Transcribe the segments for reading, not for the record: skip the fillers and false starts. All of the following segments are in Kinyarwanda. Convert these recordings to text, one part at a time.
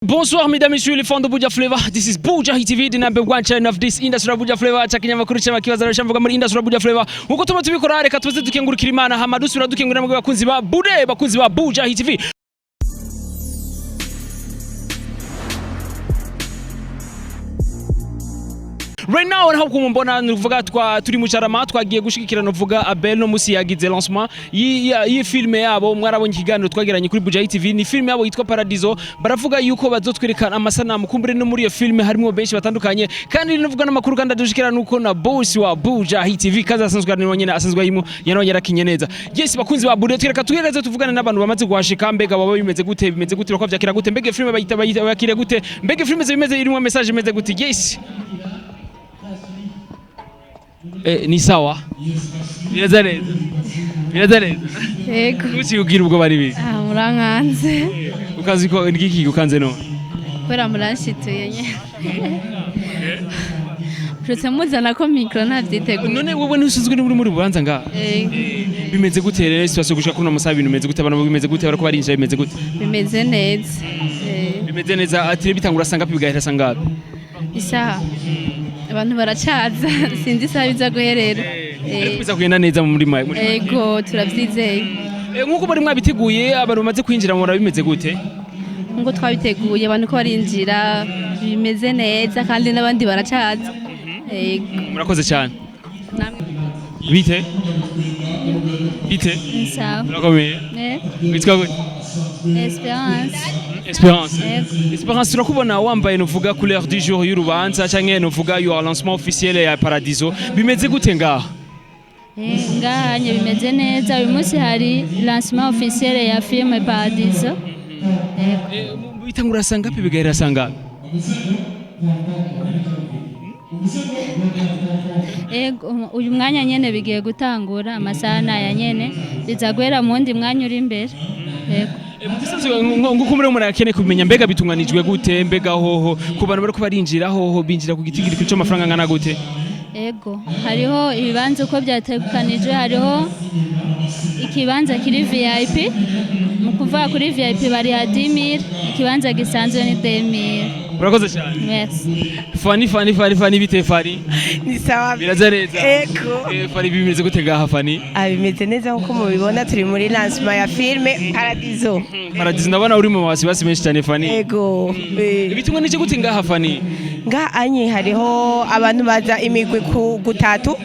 Bonsoir mesdames et messieurs les fans de Buja Flavor. This is Bujahit TV, the number one channel of this industry Buja Flavor. Chakinyamakuru cy'abakibaza rashamvuga muri industry Buja Flavor. Uko tuma tubikora reka tuze dukengurukira Imana hama dusubira dukengurira mu bakunzi ba Bude bakunzi ba Bujahit TV. Right now naho kumumbona nuvuga turi mu Carama twagiye gushikira nuvuga Abel no musi yagize lancement yi filme yabo mwarabonye ikiganiro twageranye kuri Bujahit TV ni filme yabo yitwa Paradiso baravuga yuko bazotwerekana amasanamu kumbure no muri iyo filme harimo benshi batandukanye kandi nuvuga n'amakuru kandi adushikira nuko na boss wa Bujahit TV kaza asanzwe ari nyene asanzwe yimo yanongera kinyeneza. Yes bakunzi ba Bude twereka tugereze tuvugane n'abantu bamaze guhashika mbega baba bimeze gute ko vyakira gute mbega filme bayita bakire gute mbega filme zimeze irimo message imeze gute. Yes ni sawa birazareza yego uci ugira ubwo bari bi murankanze ukazi ko ngiki ukanze no kwera muranshituye nye Protse muzana ko micro ntavyitego none wowe nusuzwe muri bubanza nga bimeze gute rero situation gushika kuno musaba ibintu bimeze gute abantu bimeze gute barako barinjira bimeze gute bimeze neza bimeze neza atire bitangura sanga pibigahera sanga isaha abantu baracaza sinzi isaha biza guherera biza kugenda neza muri yego turavyizeye nkuko bari mwabiteguye abantu bamaze kwinjira mu bimeze gute ngo twabiteguye abantu ko barinjira bimeze neza kandi n'abandi baracaza murakoze cyane bite sawa murakomeye witwa gute Espérance turakubona wambaye nuvuga couleur du jour y'urubanza canke nuvuga yo lancement officiel ya Paradiso bimeze gute ngaha ngahanye bimeze neza uyu munsi hari lancement officiel ya film Paradiso bitangura sanga pibigahera sanga uyu mwanya nyene bigiye gutangura amasaha ya nyene bizagwera mu ndi mwanya uri imbere nguko muri murakene kumenya mbega bitunganijwe gute mbega hoho ku bantu bariko barinjira hoho binjira ku gitigiri cyo amafaranga ngana gute ego hariho ibibanza uko byategukanijwe hariho ikibanza kiri VIP mu kuva kuri VIP bari ha 10000 ikibanza gisanzwe ni 10000 Urakoze cyane. Merci. Fani bite Fani? Ni sawa. Birazareza. Ego. Fani bimeze gute gaha Fani? Bimeze neza nkuko mubibona turi muri lancement ya filme Paradiso. Paradiso ndabona uri mu basi menshi cyane Fani. Ego. Ibitumwe n'icyo gute ngaha Fani? Ngaha anye hariho abantu baza imigwi gutatu.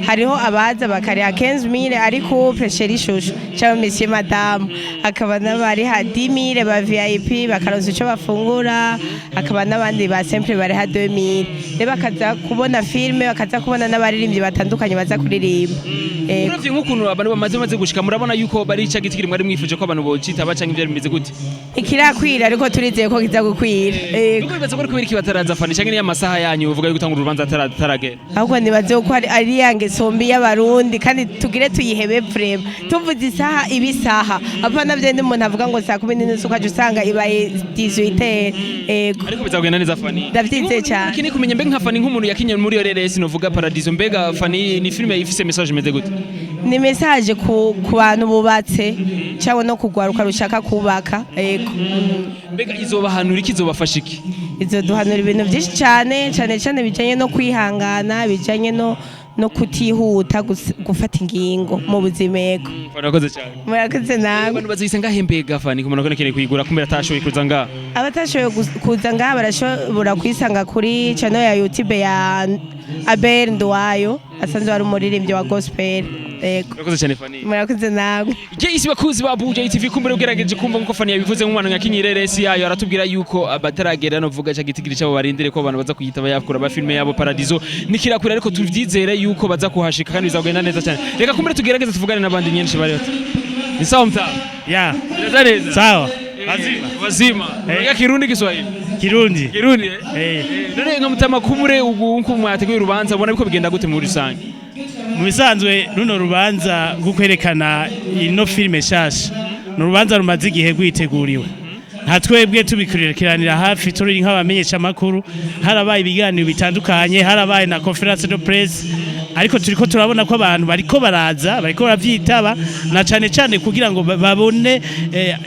Hariho abaza bakariha 15000 ariko pressure ishusho cyangwa monsieur madame akaba nabari ha 10000 ba VIP bakaronsa ico bafungura akaba nabandi ba simple bari ha 2000 reba bakaza kubona filme bakaza kubona n'abaririmbyi batandukanye baza kuririmba uravye nk'ukuntu abantu bamaze gushika murabona yuko bari ica gitigiri mwari mwifuje ko abantu bocita bacanga ivyo bimeze gute ikirakwira ariko turizeye ko kiza gukwira nuko bibaza ko kubera ikibataranza Fani canke ni amasaha yanyu uvuga yuko utangura urubanza atarage ahubwo nibaze ko ari yange sombi y'abarundi kandi tugire tuyihebe frame tuvuze isaha ibisaha apana vyende umuntu avuga ngo saa 10 ukaje usanga ibaye 18 ariko bizagenda neza Fani ndavyize cyane kini kumenya mbega nka Fani nk'umuntu yakinye muri yo reresi novuga Paradiso mbega Fani ni filme ifise message imeze gute ni message ku bantu bubatse cyangwa no kugwaruka rushaka kubaka yego mbega izobahanura ikizobafasha iki izoduhanura ibintu byinshi cyane bijanye no kwihangana bijanye no kutihuta gufata ingingo mu buzimeko Murakoze cyane murakoze nawe abantu bazise ngahe mbega Fani ku muntu akeneye kuyigura kumera atashoboye kuza ngaha abatashoboye kuza ngaha barashobora kwisanga kuri channel ya YouTube ya Abel Ndwayo asanzwe ari umuririmbyi wa gospel Murakoze cyane Fani murakoze nawe isi bakuzi ba Bujahit TV kumbere ugerageje kumva nko Fani yabivuze nk'umwana nyakinyireresi yayo aratubwira yuko abataragera no vuga cyagitigiri cyabo barindire ko abantu baza kuyitaba yakura ba filme yabo Paradiso nikirakwira ariko tuvyizere yuko baza kuhashika kandi bizagenda neza cyane reka kumbere tugerageze tuvugane n'abandi nyinshi bari bati ni sawa mta ya birazareza sawa wazima ya Kirundi Kiswahili Kirundi none nka mutama kumure ubu nko mwateguye urubanza ubona biko bigenda gute muri rusange mu bisanzwe runo rubanza gukwerekana ino filme shasha n'urubanza rumaze igihe gwiteguriwe nta twebwe tubikurikiranira hafi turi nk'abamenyesha makuru harabaye ibiganiro bitandukanye harabaye na conference de presse ariko turiko turabona ko abantu bariko baraza bariko baravyitaba na cane cane kugira ngo babone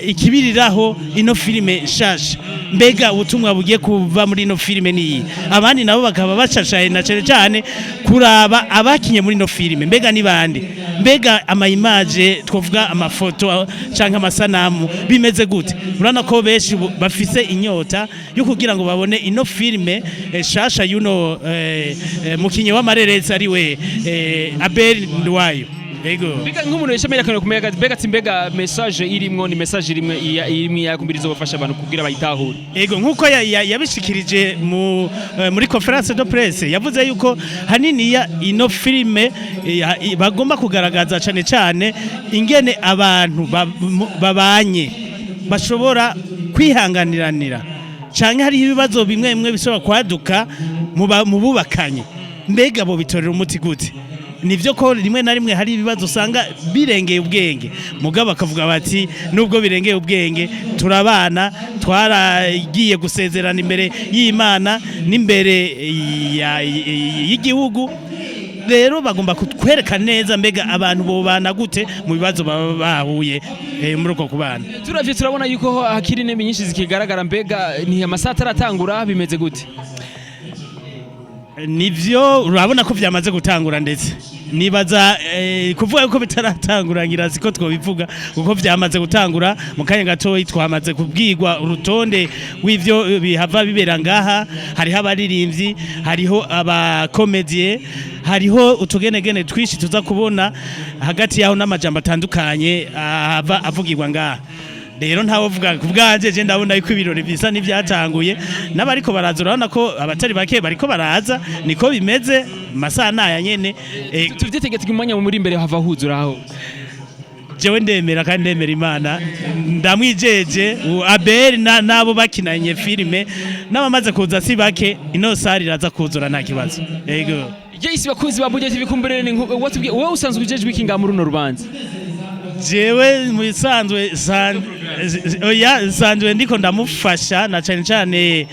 ikibiriraho ino filime shasha mbega ubutumwa bugiye kuva muri ino filime niyi abandi nabo bakaba bashashaye na cane cane kuraba abakinye muri ino filime mbega ni bande mbega image twovuga amafoto canke amasanamu bimeze gute urana ko benshi bafise inyota yo kugira ngo babone ino filime shasha yuno mukinyi w'amareretse ari we Abel Ndwayo ego mbega nk'umuntu yeshamira kano kumega mbega message irimwo ni message irimwe yakumbiriza bafasha abantu kugira bayitahure ego nkuko yabishikirije muri conference de presse yavuze yuko hanini ya ino filime bagomba kugaragaza cane cane ingene abantu babanye bashobora kwihanganiranira canke hari ibibazo bimwe bimwe bishobora kwaduka mu bubakanye mbega bo bitorera umuti gute nivyo ko rimwe na rimwe hari ibibazo usanga birengeye ubwenge mugabo akavuga bati nubwo birengeye ubwenge turabana twaragiye gusezerana imbere y'Imana n'imbere y'igihugu rero bagomba kutwereka neza mbega abantu bobana gute mu bibazo baba bahuye muri uko kubana turavye turabona yuko hakiri intebe nyinshi zikigaragara mbega ni amasaha ataratangura bimeze gute nivyo urabona ko vyamaze gutangura ndetse nibaza kuvuga yuko bitaratangura ngira siko twobivuga kuko vyamaze gutangura mu kanya gato twamaze kubwirwa urutonde w'ivyo bihava bibera ngaha hariho abaririmbyi hariho abakomedie hariho utugenegene twishi tuza kubona hagati yaho n'amajambo atandukanye avugirwa ngaha rero ntawo vuga kubwanje je ndabona yuko ibirori bisa n'ivyatanguye n'abariko baraza urabona ko abatari bake bariko baraza niko bimeze masaha naya nyene tuvyitegetse umwanya muri imbere hava huzuraho jewe ndemera kandi ndemera Imana ndamwijeje Abel nabo bakinanye filime n'abamaze kuza si bake ino sari iraza kuzura nta kibazo yego isi bakuzi ba Bujahit bikumbere ni watubwiye wowe usanzwe ujejwe ikinga muri runo rubanza jewe musanzwe sanzwe ndiko ndamufasha na cyane cyane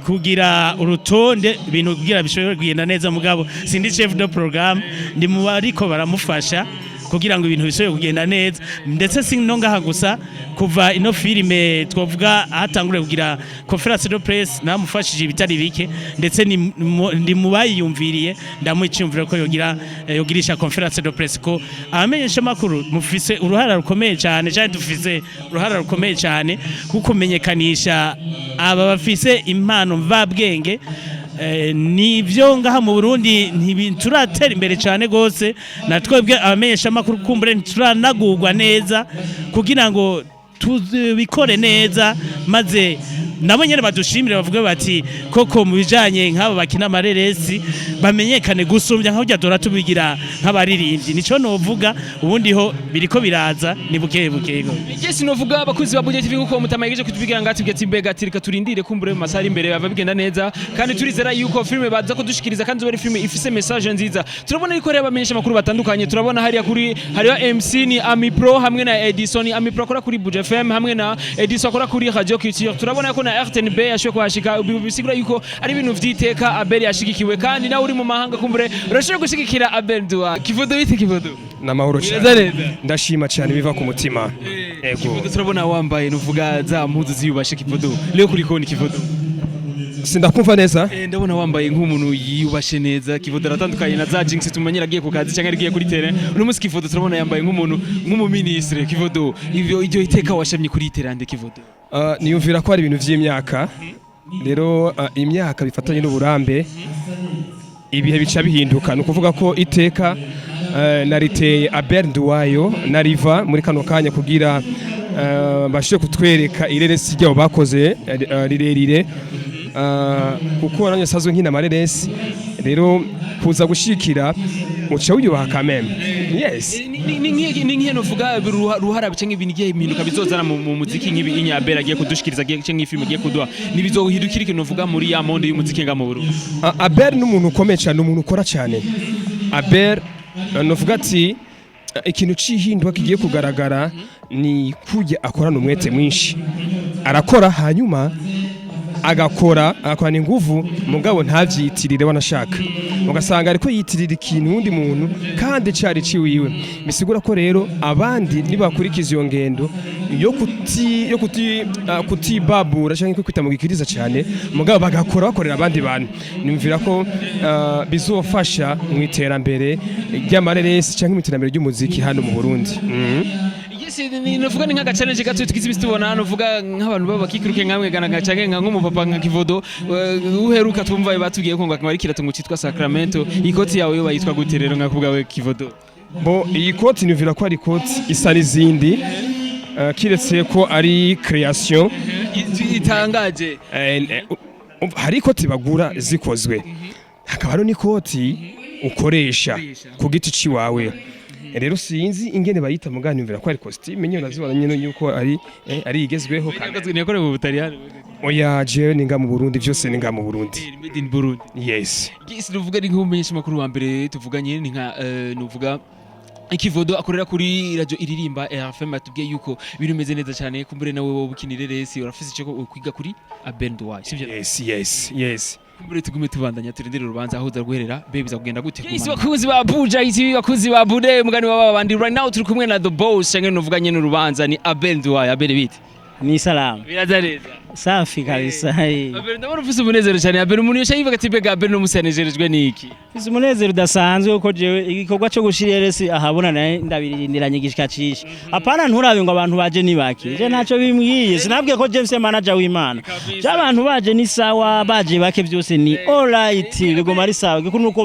kugira urutonde ibintu kugira bishobore kugenda neza mugabo sindi chef de programme ndi mu bariko baramufasha kugira ngo ibintu bishobore kugenda neza ndetse sinongaha gusa kuva ino filime twovuga ahatangure kugira conference de presse namufashije ibitari bike ndetse ndi mubayiyumviriye ndamwicumvira ko yogirisha conference de presse ko abamenyesha makuru mufise uruhara rukomeye cyane cyane dufise uruhara rukomeye cyane kukumenyekanisha aba bafise impano mvabwenge nivyo ngaha mu Burundi ntibituratera imbere cyane gose natwebwe abamenyesha makuru kumbure turanagurwa neza kugira ngo tubikore neza maze nabo nyene badushimire bavuga bati koko mu bijanye nk'abo bakina amareresi bamenyekane gusumbya nkaho dora tubigira nk'abaririmbyi nico novuga ubundi ho biriko biraza ni buke bukego Jesi novuga abakuzi ba Bujahit nkuko mutamayegeje kutubigira ngati bwati mbega tirika turindire kumbure mu masari imbere bava bigenda neza kandi turizera yuko filme baza ko dushikiriza kandi zo filme ifise message nziza turabona yuko reba bamenyesha makuru batandukanye turabona hariya kuri hariyo MC ni Ami Pro hamwe na Edison Ami Pro akora kuri Buja FM hamwe na Edison akora kuri Radio Culture turabona ko na RTNB yashwe kwashika bisigura yuko ari ibintu vyiteka Abel yashigikiwe kandi nawe uri mu mahanga kumbure urashobora gushigikira Abel Ndwa kivodo bite kivodo namahoro cyane ndashima cyane biva ku mutima ego kivodo turabona wambaye nuvuga za mpuzu ziyubashe kivodo leo kuri koni kivodo sindakumva neza ndabona wambaye nk'umuntu yiyubashe neza kivodo aratandukanye na za jinx tumanyira agiye ku kazi cyangwa agiye kuri terrain uno musi kivodo turabona yambaye nk'umuntu nk'umuministre kivodo ivyo iteka washamye kuri terrain kivodo niyumvira ko ari ibintu vy'imyaka rero imyaka bifatanye n'uburambe ibihe bica bihinduka no kuvuga ko iteka nariteye Abel Ndwayo nariva muri kano kanya kugira bashye kutwereka ireresi ryo bakoze rirerire kuko nanye sazo nkina amareresi rero kuza gushikira muca wiyubaha kameme yes ni nkiye novuga ruhara bice nk'ibintu giye impinduka bizozana mu muziki nk'ibi inyabera agiye kudushikiriza giye cyangwa ifilme giye kuduha nibizohidukira ikintu novuga muri ya monde y'umuziki nga mu Burundi Abel n'umuntu ukomeye cyane umuntu ukora cyane Abel novuga ati ikintu cihindwa kigiye kugaragara ni kujya akorana umwete mwinshi arakora hanyuma agakorana inguvu mugabo ntavyitirire wanashaka ugasanga ariko yitirira ikintu undi muntu kandi cari ciwiwe bisigura ko rero abandi nibakurikiza iyo ngendo yo kutibabura canke kwita mu gikiriza cyane mugabo bagakora bakorera abandi bantu nimvira ko bizofasha mu iterambere ry'amareresi canke mu iterambere ry'umuziki hano mu Burundi. Nuvuga ni nk'aga challenge gato tukizi tubona nuvuga nk'abantu baba bakikiruke nkamwe gana canke nka nk'umupapa nka Kivodo uheruka twumva batubwiye ko ngo akamarikira tungu citwa Sacramento ikoti yawe yo bayitwa gute rero nkakubwawe Kivodo bo iyi koti nivira ko ari koti isa n'izindi kiretse ko ari création itangaje hari ikoti bagura zikozwe hakaba hari n'ikoti ukoresha ku giti ciwawe rero sinzi ingene bayita muganimvira ko ari costume nyine nazibona nyine yuko ari igezweho kandi nekore mu Butaliyani oya je ninga mu Burundi byose ninga mu Burundi made in Burundi yes nuvuga ni nk'umenyesha makuru wa mbere tuvuganye ni nka nuvuga Kivodo akorera kuri radio iririmba RFM atubwiye yuko birumeze neza cyane kumbure nawe wowe ukinire resi urafise cyo kwiga kuri Abendway sivyo yes kumbure tugume tubandanya turindire urubanza aho zarguherera be biza kugenda gute yes bakuzi ba Bujahit bakuzi ba Bude mugani wa bandi right now turi kumwe na the boss cyangwa nuvuganye n'urubanza ni Abendway abere bite ni salama birazareza safi kabisa abere ndabona ufise umunezero cyane abere umuntu yosha yivuga ati bega abere no musanejejwe niki ufise umunezero udasanzwe uko jewe igikorwa cyo gushira resi ahabona ndabirindiranye gishikacisha apana nturabe ngo abantu baje nibaki je ntaco bimbwiye sinabwiye ko James manager w'Imana cy'abantu baje ni sawa baje bake byose ni alright bigoma ari sawa kuko nuko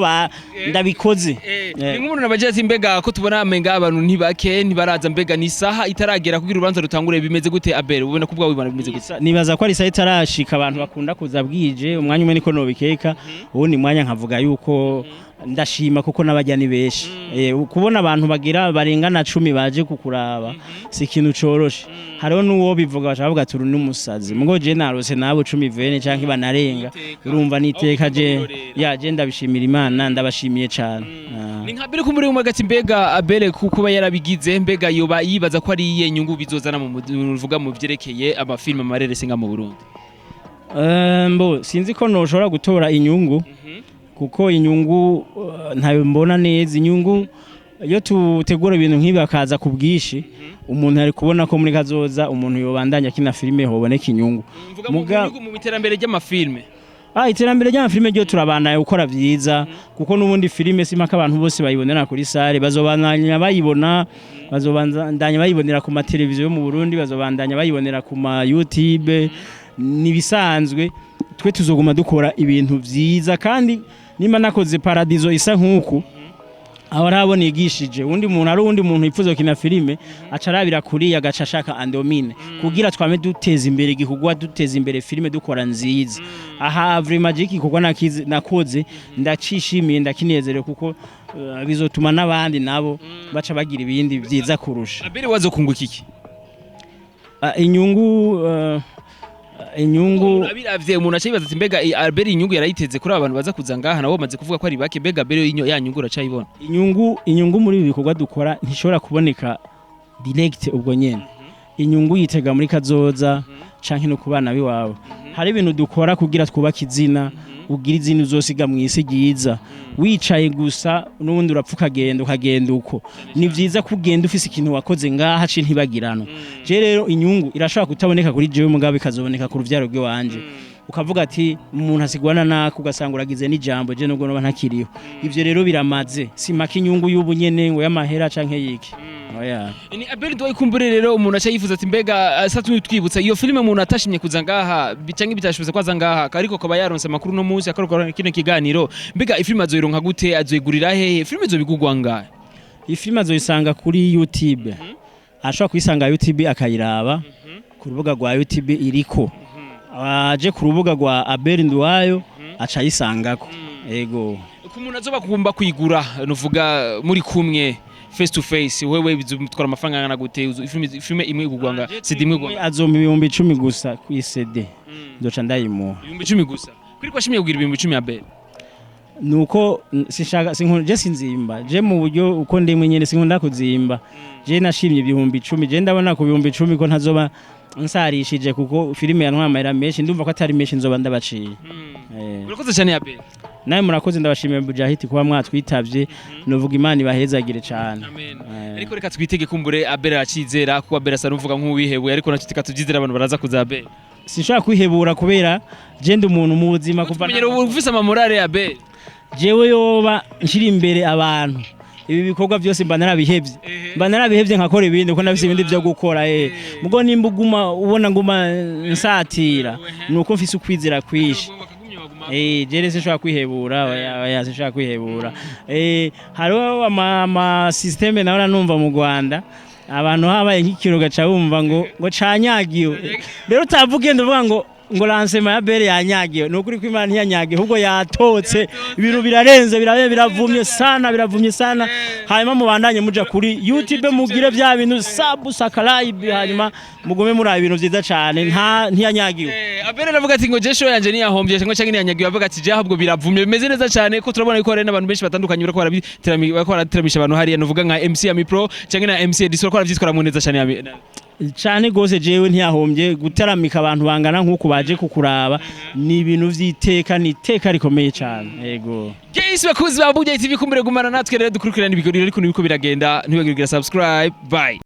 ndabikoze ni nk'umuntu nabaje ati mbega ko tubona amenga abantu ntibake ntibaraza mbega ni saha itaragera kugira urubanza rutangure bimeze gute abere ubona kubwa wibana bimeze gute nibaza ko ari saha itarashika abantu bakunda kuza bwije umwanya umwe niko nobikeka ubundi mwanya nkavuga yuko ndashima kuko nabajyani beshi kubona abantu bagira barengana 10 baje kukuraba si ikintu coroshe hariho nuwo bivuga bacavuga turi n'umusazi mugo je narose nabo 10 vene canke banarenga urumva niteka je yaje ndabishimira Imana ndabashimiye cyane ni nkabire ko muri umwe gati mbega abere kuba yarabigize mbega yoba yibaza ko ari iye nyungu bizozana mu ruvuga mu byerekeye amafilme amareresi nga mu Burundi mbo sinzi ko noshobora gutora inyungu kuko inyungu ntayo mbona neza inyungu iyo tutegura ibintu nk'ibi akaza ku bwishi umuntu ari kubona ko muri kazoza umuntu yobandanya kina filime hoboneka inyungu mu iterambere ry'amafilme iterambere ry'amafilime ryo turabandanya gukora byiza kuko nubundi filime simaka abantu bose bayibonera kuri sale bazobandanya bayibonera ku mateleviziyo mu Burundi bazobandanya bayibonera ku ma YouTube nibisanzwe twe tuzoguma dukora ibintu byiza kandi nimba nakoze paradizo isa nk'uku aho arabona igishije undi muntu yifuza kina filime acarabira kuri agacashaka andomine kugira twame duteza imbere gihugwa duteza imbere filime dukora nziza aha every magic kuko nakoze ndacishimiye ndakinezerewe kuko bizotuma nabandi nabo baca bagira ibindi byiza kurusha abere wazo kunguka iki inyungu abiravye umuntu acibaza ati mbega Albert inyungu yarayiteze kuri abantu baza kuza ngaha nabo bamaze kuvuga ko ari bake mbega Albert ya nyungu uracayibona inyungu muri ibi bikorwa dukora ntishobora kuboneka direct ubwo nyene inyungu yitega muri kazoza canke no kubana biwawe hari ibintu dukora kugira twubaka izina ugira izina uzosiga mu isi giza wicaye gusa n'ubundi urapfuka ukagenda uko ni byiza kugenda ufise ikintu wakoze ngaha ci ntibagirano je rero inyungu irashaka kutaboneka kuri jewe mugabe kazoboneka ku ruvyaro rwe wanje ukavuga ati umuntu asigwana nako ugasanga uragize n'ijambo je nubwo noba ntakiriho ivyo rero biramaze simaka inyungu y'ubunyene ngo y'amahera canke yiki oya ni Albert Kumbure rero umuntu acha yifuza ati mbega asatu twibutsa iyo filime umuntu atashimye kuza ngaha bicange bitashoboza kwaza ngaha ariko koba yaronse makuru no munsi akarokora kino kiganiro mbega ifilime azoyironka gute azoyigurira hehe filime zo bigugwa ngahe ifilime azoyisanga kuri YouTube ashobora kuyisanga YouTube akayiraba ku rubuga rwa YouTube iriko aje ku rubuga rwa Abendwayo aca yisangako yego ku muntu azoba kugomba kwigura nuvuga muri kumwe face to face wewe bizumutwara amafaranga ngana gute filme imwe igugwanga CD imwe igugwanga azomba 10,000 gusa ku CD ndoca ndayimuha 10,000 gusa kuri kwa shimye kugira 10,000 ya bel nuko sinshaka je sinzimba je mu buryo uko ndemwe nyene sinkunda kuzimba je nashimye 10,000 je ndabona ku 10,000 ko ntazoba nsarishije kuko filime yantwaye amahera menshi ndumva ko atari menshi nzoba ndabaciye. urakoze cyane ya Abel. Nawe murakoze ndabashimiye Bujahit kuba mwatwitavye nuvuga Imana ibahezagire cyane. Ariko reka twitege kumbure Abel acizera kuko Abel asa nuvuga nk'uwihebuye ariko nacyo tukavyizera abantu baraza kuza Abel. Sinshaka kwihebura kubera je ndi umuntu mu buzima kuva Menyero ufise amamorale ya Abel. jewe yoba nshira imbere abantu ibi bikorwa byose mba narabihevye nkakora ibindi kuko nabise ibindi byo gukora mugo nimba uguma ubona nguma nsatira nuko mfise ukwizera kwishi jere sinshobora kwihebura sinshobora kwihebura hariho ama systeme nawe numva mu Rwanda abantu habaye nk'ikiruga ca bumva ngo canyagiwe rero utavuge ndavuga ngo lancement ya Bere yanyagiwe nukuri ko Imana ntiyanyagiwe ahubwo yatotse ibintu birarenze biravumye sana hanyuma mubandanye muja kuri YouTube mugire bya bintu subscribe hanyuma mugume muri ibintu byiza cyane ntiyanyagiwe Abere navuga ati ngo je show yanje niyahombye cyangwa cyangwa niyanyagiwe avuga ati je ahubwo biravumye bimeze neza cyane ko turabona ko hari n'abantu benshi batandukanye barako barateramisha abantu hariya nuvuga nka MC ya Mipro cyangwa na MC Edison ko aravyitwara mu neza cyane gose jewe ntiyahombye gutaramika abantu bangana nkuko baje kukuraba ni ibintu vy'iteka ni iteka rikomeye cyane yego Yes bakuzi ba Bujahit TV kumbere gumana natwe rero dukurikirana ibigoriro ariko nibiko biragenda ntibagirira subscribe bye